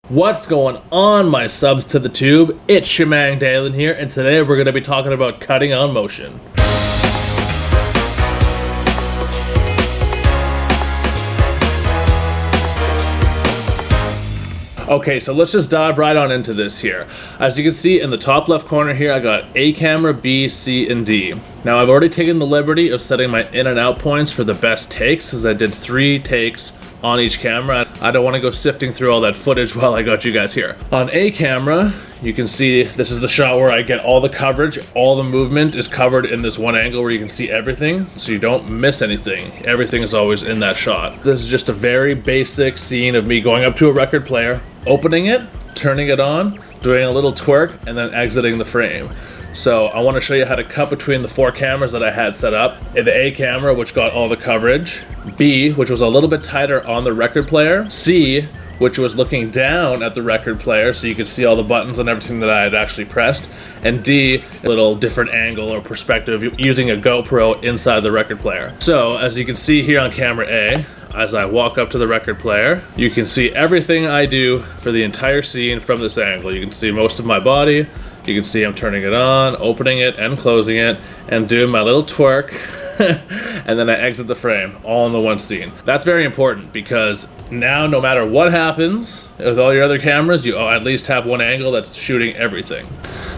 What's going on, my subs to the tube? It's Shemang Dalen here, and today we're going to be talking about cutting on motion. Okay, so let's just dive right on into this here. As you can see in the top left corner here, I got A camera, B, C, and D. Now I've already taken the liberty of setting my in and out points for the best takes, as I did 3 takes on each camera. I don't want to go sifting through all that footage while I got you guys here. On A camera, you can see this is the shot where I get all the coverage. All the movement is covered in this one angle where you can see everything, so you don't miss anything. Everything is always in that shot. This is just a very basic scene of me going up to a record player, opening it, turning it on, doing a little twerk, and then exiting the frame. So I want to show you how to cut between the 4 cameras that I had set up. In the A camera, which got all the coverage, B, which was a little bit tighter on the record player, C, which was looking down at the record player so you could see all the buttons and everything that I had actually pressed, and D, a little different angle or perspective using a GoPro inside the record player. So as you can see here on camera A, as I walk up to the record player, you can see everything I do for the entire scene from this angle. You can see most of my body. You can see I'm turning it on, opening it and closing it, and doing my little twerk. And then I exit the frame, all in the one scene. That's very important because now no matter what happens with all your other cameras, you at least have one angle that's shooting everything.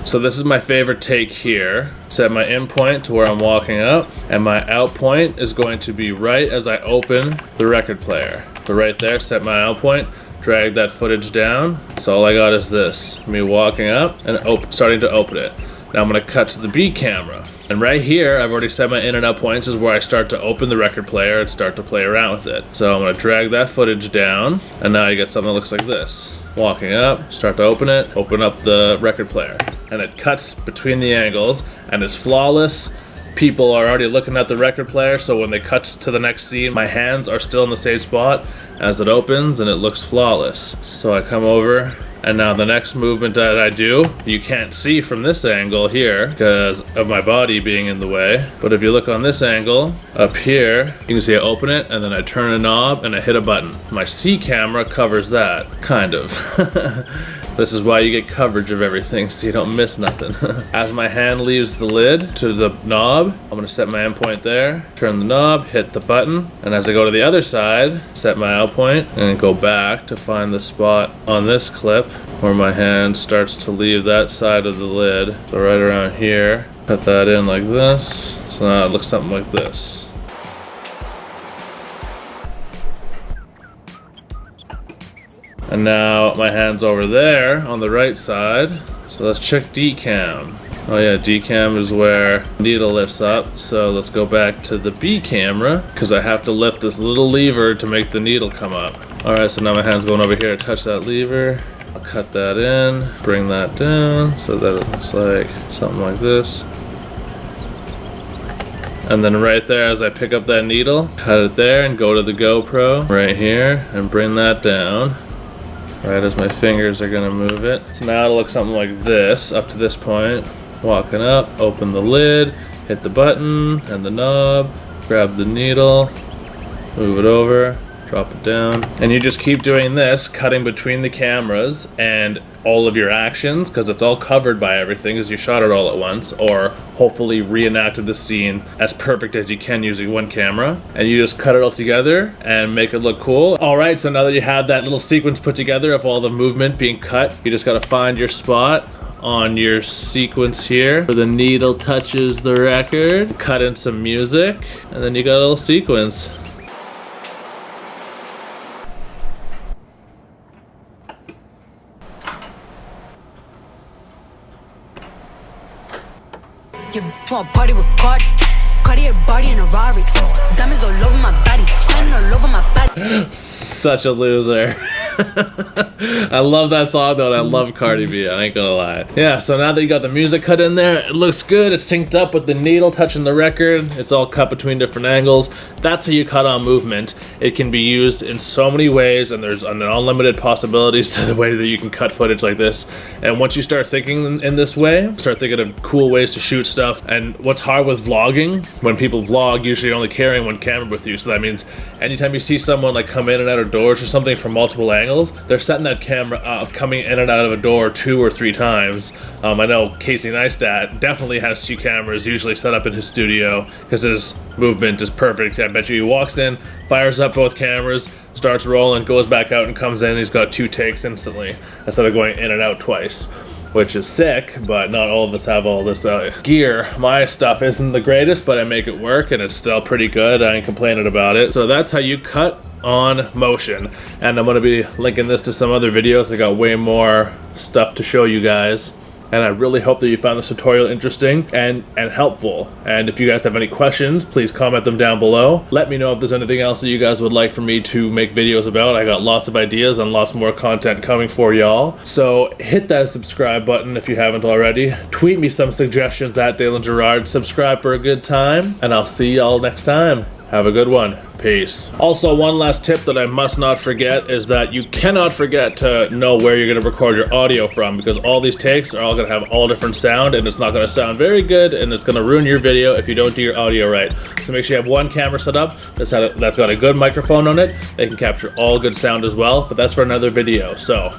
So this is my favorite take here. Set my in point to where I'm walking up, and my out point is going to be right as I open the record player. So right there, set my out point, drag that footage down. So all I got is this, me walking up and starting to open it. Now I'm gonna cut to the B camera. And right here, I've already set my in and out points is where I start to open the record player and start to play around with it. So I'm gonna drag that footage down, and now you get something that looks like this. Walking up, start to open it, open up the record player. And it cuts between the angles, and it's flawless. People are already looking at the record player, so when they cut to the next scene, my hands are still in the same spot as it opens, and it looks flawless. So I come over, and now the next movement that I do, you can't see from this angle here because of my body being in the way. But if you look on this angle, up here, you can see I open it, and then I turn a knob, and I hit a button. My C camera covers that, kind of. This is why you get coverage of everything, so you don't miss nothing. As my hand leaves the lid to the knob, I'm gonna set my endpoint there, turn the knob, hit the button, and as I go to the other side, set my out point, and go back to find the spot on this clip where my hand starts to leave that side of the lid. So right around here, cut that in like this, so now it looks something like this. And now my hand's over there on the right side. So let's check D cam. Oh yeah, D cam is where the needle lifts up. So let's go back to the B camera because I have to lift this little lever to make the needle come up. Alright, so now my hand's going over here to touch that lever. I'll cut that in, bring that down so that it looks like something like this. And then right there, as I pick up that needle, cut it there and go to the GoPro right here and bring that down. Right as my fingers are gonna move it. So now it'll look something like this up to this point. Walking up, open the lid, hit the button and the knob, grab the needle, move it over, drop it down. And you just keep doing this, cutting between the cameras and all of your actions, because it's all covered by everything as you shot it all at once, or hopefully reenacted the scene as perfect as you can using one camera. And you just cut it all together and make it look cool. Alright, so now that you have that little sequence put together of all the movement being cut, you just gotta find your spot on your sequence here where the needle touches the record, cut in some music, and then you got a little sequence. You want a party with Cardi, Cardi a Barti and a Rari. Diamonds all over my body, shining all over my body. Such a loser. I love that song though, and I love Cardi B, I ain't gonna lie. Yeah, so now that you got the music cut in there, it looks good, it's synced up with the needle touching the record, it's all cut between different angles. That's how you cut on movement. It can be used in so many ways, and there's an unlimited possibilities to the way that you can cut footage like this. And once you start thinking in this way, start thinking of cool ways to shoot stuff. And what's hard with vlogging, when people vlog, usually only carrying one camera with you, so that means anytime you see someone like come in and out of doors or something from multiple angles, angles, they're setting that camera up, coming in and out of a door 2 or 3 times. I know Casey Neistat definitely has 2 cameras usually set up in his studio because his movement is perfect. I bet you he walks in, fires up both cameras, starts rolling, goes back out and comes in, he's got 2 takes instantly instead of going in and out twice, which is sick, but not all of us have all this gear. My stuff isn't the greatest, but I make it work and it's still pretty good. I ain't complaining about it. So that's how you cut on motion, and I'm going to be linking this to some other videos. I got way more stuff to show you guys, and I really hope that you found this tutorial interesting and helpful. And if you guys have any questions, please comment them down below. Let me know if there's anything else that you guys would like for me to make videos about. I got lots of ideas and lots more content coming for y'all. So hit that subscribe button if you haven't already. Tweet me some suggestions at Dalen Gerard. Subscribe for a good time, and I'll see y'all next time. Have a good one. Peace. Also, one last tip that I must not forget is that you cannot forget to know where you're going to record your audio from, because all these takes are all going to have all different sound, and it's not going to sound very good, and it's going to ruin your video if you don't do your audio right. So make sure you have one camera set up that's got a good microphone on it. They can capture all good sound as well, but that's for another video. So